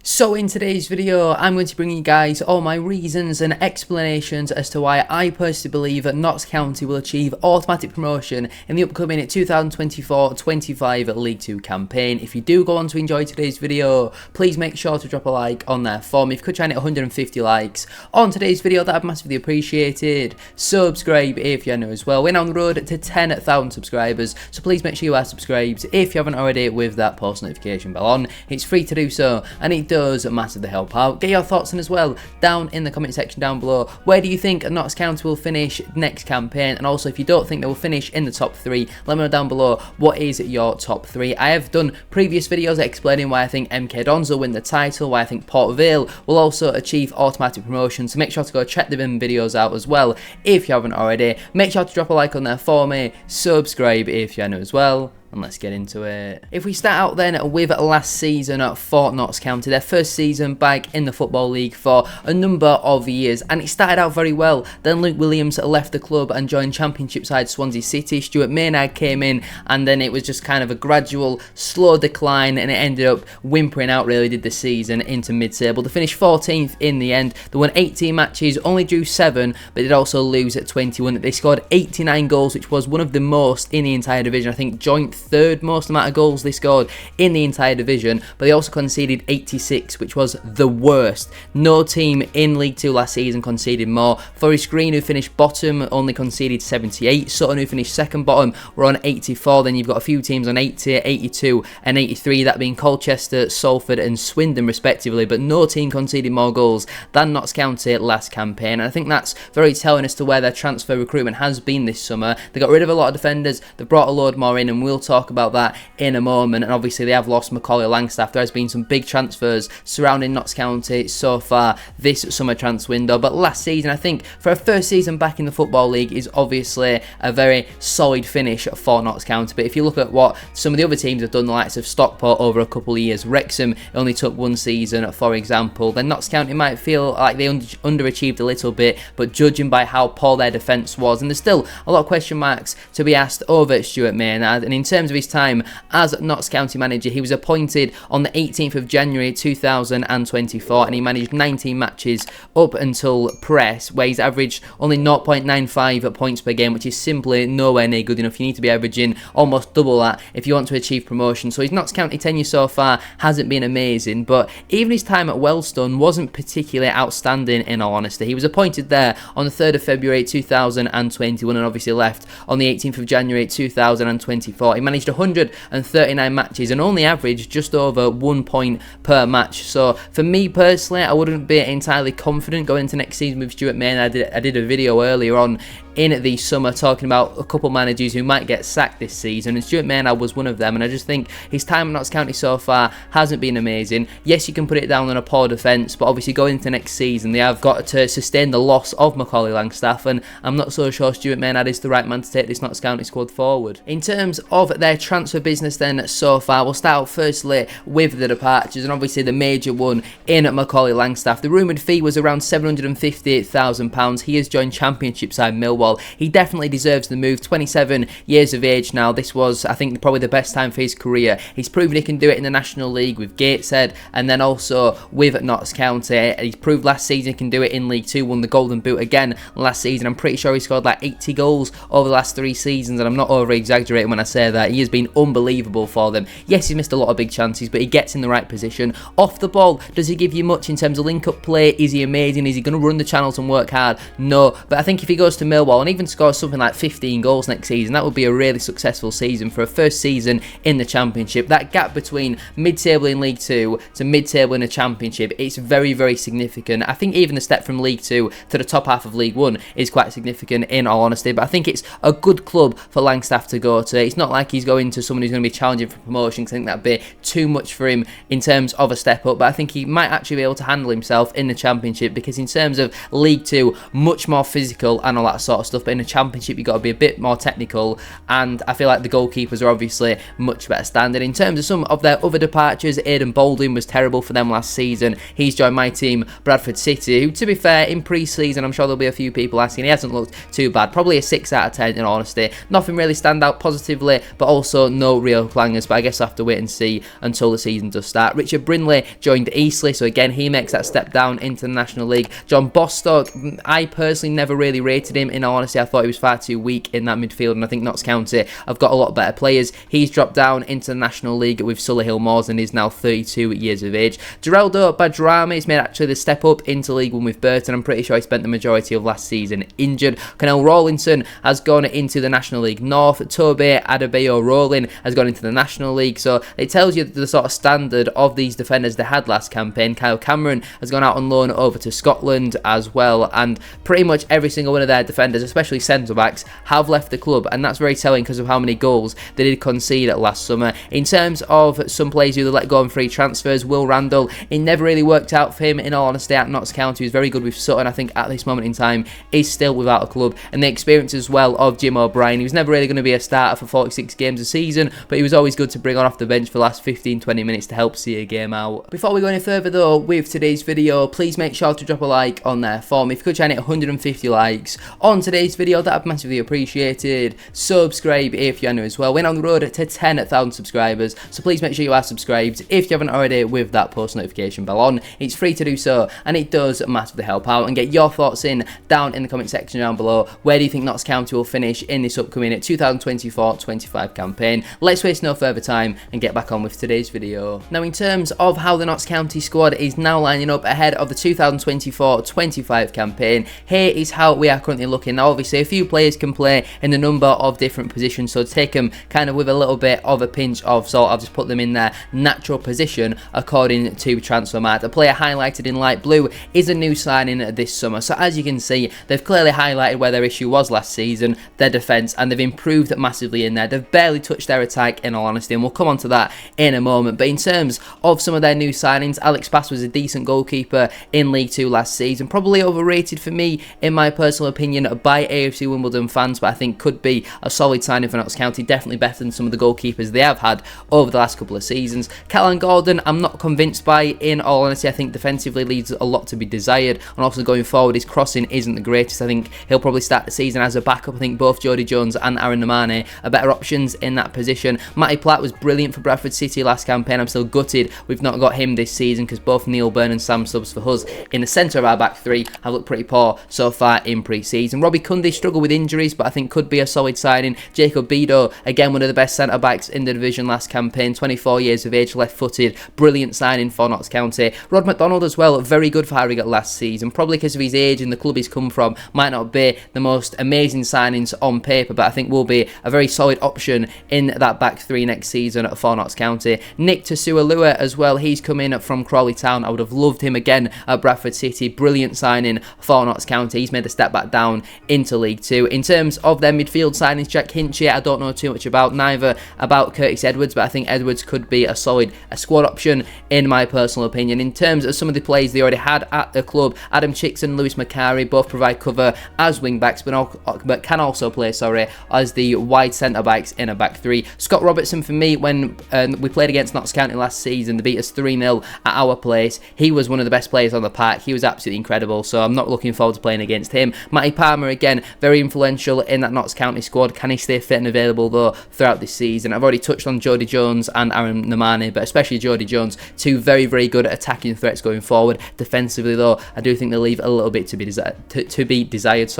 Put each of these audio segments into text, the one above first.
So in today's video, I'm going to bring you guys all my reasons and explanations as to why I personally believe that Notts County will achieve automatic promotion in the upcoming 2024-25 League 2 campaign. If you do go on to enjoy today's video, please make sure to drop a like on there for me. If you could try and hit 150 likes on today's video, that would be massively appreciated. Subscribe if you're new as well. We're now on the road to 10,000 subscribers, so please make sure you are subscribed if you haven't already with that post notification bell on. It's free to do so, and it does massively help out. Get your thoughts on as well down in the comment section down below. Where do you think Notts County will finish next campaign? And also, if you don't think they will finish in the top 3, let me know down below what is your top 3. I have done previous videos explaining why I think MK Dons will win the title, why I think Port Vale will also achieve automatic promotion, so make sure to go check them videos out as well if you haven't already. Make sure to drop a like on there for me, subscribe if you're new as well, and let's get into it. If we start out then with last season for Notts County, their first season back in the Football League for a number of years, and it started out very well. Then Luke Williams left the club and joined Championship side Swansea City. Stuart Maynard came in, and then it was just kind of a gradual, slow decline, and it ended up whimpering out, really did the season, into mid-table. They finished 14th in the end. They won 18 matches, only drew 7, but did also lose at 21. They scored 89 goals, which was one of the most in the entire division. I think joint third most amount of goals they scored in the entire division, but they also conceded 86, which was the worst. No team in League 2 last season conceded more. Forest Green, who finished bottom, only conceded 78. Sutton, who finished second bottom, were on 84. Then you've got a few teams on 80, 82 and 83, that being Colchester, Salford and Swindon respectively, but no team conceded more goals than Notts County last campaign, and I think that's very telling as to where their transfer recruitment has been this summer. They got rid of a lot of defenders, they brought a load more in, and we'll talk about that in a moment. And obviously they have lost Macaulay Langstaff. There has been some big transfers surrounding Notts County so far this summer transfer window, but last season, I think for a first season back in the Football League, is obviously a very solid finish for Notts County. But if you look at what some of the other teams have done, the likes of Stockport over a couple of years, Wrexham only took one season for example, then Notts County might feel like they underachieved a little bit, but judging by how poor their defence was, and there's still a lot of question marks to be asked over Stuart Maynard. And in terms of his time as Notts County manager, he was appointed on the 18th of January 2024, and he managed 19 matches up until press, where he's averaged only 0.95 points per game, which is simply nowhere near good enough. You need to be averaging almost double that if you want to achieve promotion. So his Notts County tenure so far hasn't been amazing, but even his time at Wellstone wasn't particularly outstanding, in all honesty. He was appointed there on the 3rd of February 2021 and obviously left on the 18th of January 2024. He managed 139 matches and only averaged just over 1 point per match. So for me personally, I wouldn't be entirely confident going into next season with Stuart Maynard. I did a video earlier on in the summer talking about a couple managers who might get sacked this season, and Stuart Maynard was one of them. And I just think his time at Notts County so far hasn't been amazing. Yes, you can put it down on a poor defence, but obviously going into next season, they have got to sustain the loss of Macaulay Langstaff, and I'm not so sure Stuart Maynard is the right man to take this Notts County squad forward. In terms of their transfer business then so far, we'll start out firstly with the departures, and obviously the major one in Macaulay Langstaff. The rumoured fee was around £750,000. He has joined Championship side Millwall. He definitely deserves the move. 27 years of age now. This was, I think, probably the best time for his career. He's proven he can do it in the National League with Gateshead and then also with Notts County. He's proved last season he can do it in League 2, won the Golden Boot again last season. I'm pretty sure he scored like 80 goals over the last 3 seasons, and I'm not over-exaggerating when I say that. He has been unbelievable for them. Yes, he's missed a lot of big chances, but he gets in the right position. Off the ball, does he give you much in terms of link-up play? Is he amazing? Is he going to run the channels and work hard? No, but I think if he goes to Millwall and even scores something like 15 goals next season, that would be a really successful season for a first season in the Championship. That gap between mid-table in League 2 to mid-table in the Championship, it's very, very significant. I think even the step from League 2 to the top half of League 1 is quite significant, in all honesty, but I think it's a good club for Langstaff to go to. It's not like he's going to someone who's going to be challenging for promotion, because I think that'd be too much for him in terms of a step up, but I think he might actually be able to handle himself in the Championship, because in terms of League 2, much more physical and all that sort sort of stuff, but in a championship you've got to be a bit more technical, and I feel like the goalkeepers are obviously much better standard. In terms of some of their other departures, Aidan Baldwin was terrible for them last season. He's joined my team, Bradford City, who, to be fair, in pre-season I'm sure there'll be a few people asking, he hasn't looked too bad, probably a 6 out of 10 in all honesty. Nothing really stand out positively, but also no real clangers, but I guess I'll have to wait and see until the season does start. Richard Brindley joined Eastleigh, so again he makes that step down into the National League. John Bostock, I personally never really rated him, in all honesty. I thought he was far too weak in that midfield, and I think Notts County have got a lot better players. He's dropped down into the National League with Solihull Moors and is now 32 years of age. Geraldo Badrami has made actually the step up into League One with Burton. I'm pretty sure he spent the majority of last season injured. Connell Rawlinson has gone into the National League North. Toby Adebayo Rowling has gone into the National League, so it tells you the sort of standard of these defenders they had last campaign. Kyle Cameron has gone out on loan over to Scotland as well, and pretty much every single one of their defenders, especially centre-backs, have left the club, and that's very telling because of how many goals they did concede last summer. In terms of some players who they let go on free transfers, Will Randall, it never really worked out for him, in all honesty, at Notts County. He was very good with Sutton. I think at this moment in time is still without a club, and the experience as well of Jim O'Brien. He was never really going to be a starter for 46 games a season, but he was always good to bring on off the bench for the last 15-20 minutes to help see a game out. Before we go any further though with today's video, please make sure to drop a like on there for me. If you could try and hit 150 likes on today's video, that would be massively appreciated. Subscribe if you're new as well. We're on the road to 10,000 subscribers, so please make sure you are subscribed if you haven't already, with that post notification bell on. It's free to do so, and it does massively help out. And get your thoughts in down in the comment section down below. Where do you think Notts County will finish in this upcoming 2024-25 campaign? Let's waste no further time and get back on with today's video. Now, in terms of how the Notts County squad is now lining up ahead of the 2024-25 campaign, here is how we are currently looking. Now, obviously, a few players can play in a number of different positions, so take them kind of with a little bit of a pinch of salt. I'll just put them in their natural position according to Transfermarkt. A player highlighted in light blue is a new signing this summer, so as you can see, they've clearly highlighted where their issue was last season, their defence, and they've improved massively in there. They've barely touched their attack, in all honesty, and we'll come on to that in a moment. But in terms of some of their new signings, Alex Bass was a decent goalkeeper in League 2 last season, probably overrated for me, in my personal opinion, by AFC Wimbledon fans, but I think could be a solid signing for Notts County, definitely better than some of the goalkeepers they have had over the last couple of seasons. Callan Gordon, I'm not convinced by, in all honesty. I think defensively leaves a lot to be desired, and also going forward his crossing isn't the greatest. I think he'll probably start the season as a backup. I think both Jody Jones and Aaron Namane are better options in that position. Matty Platt was brilliant for Bradford City last campaign. I'm still gutted we've not got him this season, because both Neil Byrne and Sam Stubbs for us in the centre of our back three have looked pretty poor so far in pre-season. Robbie Cundy struggled with injuries, but I think could be a solid signing. Jacob Bido, again one of the best centre-backs in the division last campaign, 24 years of age, left-footed, brilliant signing for Notts County. Rod McDonald as well, very good for Harrogate last season, probably because of his age and the club he's come from. Might not be the most amazing signings on paper, but I think will be a very solid option in that back three next season for Notts County. Nick Tasualua as well, he's come in from Crawley Town. I would have loved him again at Bradford City, brilliant signing for Notts County. He's made the step back down into League 2. In terms of their midfield signings, Jack Hinchy, I don't know too much about, neither about Curtis Edwards, but I think Edwards could be a solid squad option in my personal opinion. In terms of some of the players they already had at the club, Adam Chicks and Lewis Macari both provide cover as wing backs, but can also play as the wide centre backs in a back three. Scott Robertson, for me, when we played against Notts County last season, they beat us 3-0 at our place. He was one of the best players on the park. He was absolutely incredible, so I'm not looking forward to playing against him. Matty Palmer, again, very influential in that Notts County squad. Can he stay fit and available though throughout this season? I've already touched on Jody Jones and Aaron Namane, but especially Jody Jones, two very, very good attacking threats going forward. Defensively though, I do think they leave a little bit to be desired.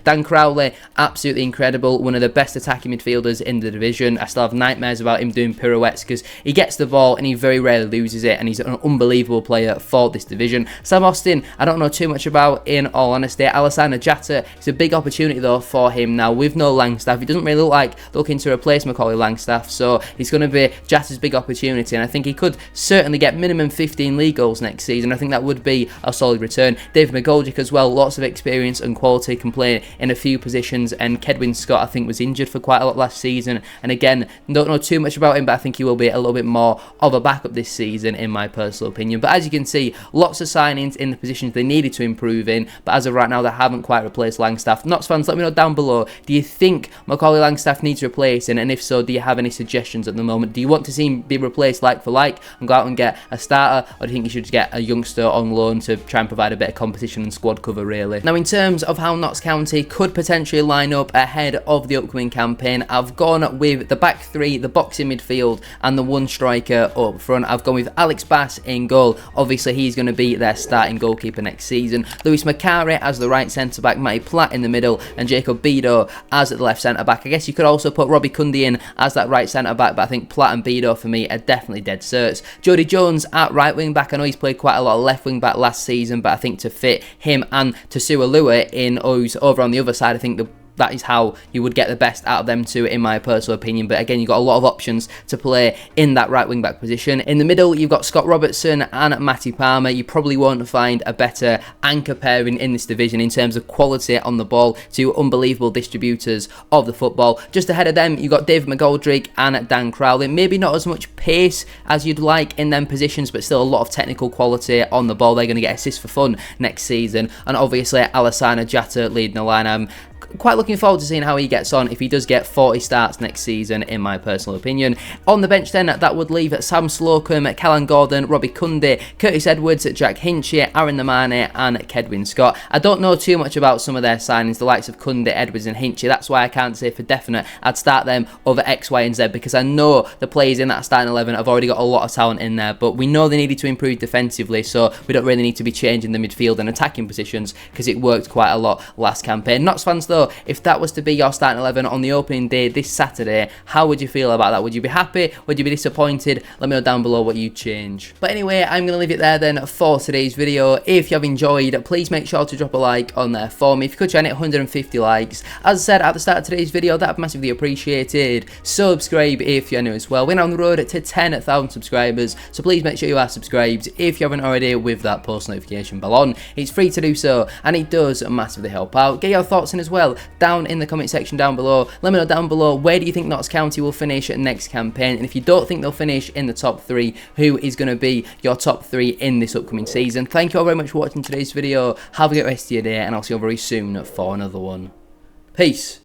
Dan Crowley, absolutely incredible, one of the best attacking midfielders in the division. I still have nightmares about him doing pirouettes because he gets the ball and he very rarely loses it, and he's an unbelievable player for this division. Sam Austin, I don't know too much about, in all honesty. Alassana Jatta, it's a big opportunity though for him now with no Langstaff. He doesn't really look like looking to replace Macaulay Langstaff, so he's going to be Jatta's big opportunity, and I think he could certainly get minimum 15 league goals next season. I think that would be a solid return. David McGoldrick as well, lots of experience and quality, can play in a few positions, and Kedwin Scott I think was injured for quite a lot last season, and again, don't know too much about him, but I think he will be a little bit more of a backup this season in my personal opinion. But as you can see, lots of signings in the positions they needed to improve in, but as of right now they haven't quite replaced Langstaff Langstaff. Notts fans, let me know down below. Do you think Macaulay Langstaff needs replacing? And if so, do you have any suggestions at the moment? Do you want to see him be replaced like for like and go out and get a starter? Or do you think you should just get a youngster on loan to try and provide a bit of competition and squad cover, really? Now, in terms of how Notts County could potentially line up ahead of the upcoming campaign, I've gone with the back three, the boxing midfield, and the one striker up front. I've gone with Alex Bass in goal. Obviously, he's going to be their starting goalkeeper next season. Lewis McCarry as the right centre-back, Matty Platt in the middle, and Jacob Bido as the left centre-back. I guess you could also put Robbie Cundy in as that right centre-back, but I think Platt and Bido for me are definitely dead certs. Jody Jones at right wing-back. I know he's played quite a lot of left wing-back last season, but I think to fit him and Tesua Lua in who's over on the other side, I think that is how you would get the best out of them two, in my personal opinion. But again, you've got a lot of options to play in that right wing back position. In the middle, you've got Scott Robertson and Matty Palmer. You probably won't find a better anchor pairing in this division in terms of quality on the ball, two unbelievable distributors of the football. Just ahead of them, you've got David McGoldrick and Dan Crowley. Maybe not as much pace as you'd like in them positions, but still a lot of technical quality on the ball. They're going to get assists for fun next season. And obviously, Alassana Jatta leading the line. I'm quite looking forward to seeing how he gets on if he does get 40 starts next season, in my personal opinion. On the bench then, that would leave Sam Slocum, Callan Gordon, Robbie Cundy, Curtis Edwards, Jack Hinchy, Aaron Namane and Kedwin Scott. I don't know too much about some of their signings, the likes of Cundy, Edwards and Hinchy. That's why I can't say for definite I'd start them over X, Y and Z, because I know the players in that starting 11 have already got a lot of talent in there, but we know they needed to improve defensively, so we don't really need to be changing the midfield and attacking positions because it worked quite a lot last campaign. Notts fans though, if that was to be your starting 11 on the opening day this Saturday, how would you feel about that? Would you be happy? Would you be disappointed? Let me know down below what you'd change. But anyway, I'm going to leave it there then for today's video. If you have enjoyed, please make sure to drop a like on there for me. If you could try and hit 150 likes. As I said at the start of today's video, that would be massively appreciated. Subscribe if you're new as well. We're on the road to 10,000 subscribers, so please make sure you are subscribed if you haven't already with that post notification bell on. It's free to do so, and it does massively help out. Get your thoughts in as well down in the comment section down below. Let me know down below, where do you think Notts County will finish next campaign? And if you don't think they'll finish in the top 3, who is going to be your top 3 in this upcoming season? Thank you all very much for watching today's video. Have a great rest of your day, and I'll see you all very soon for another one. Peace.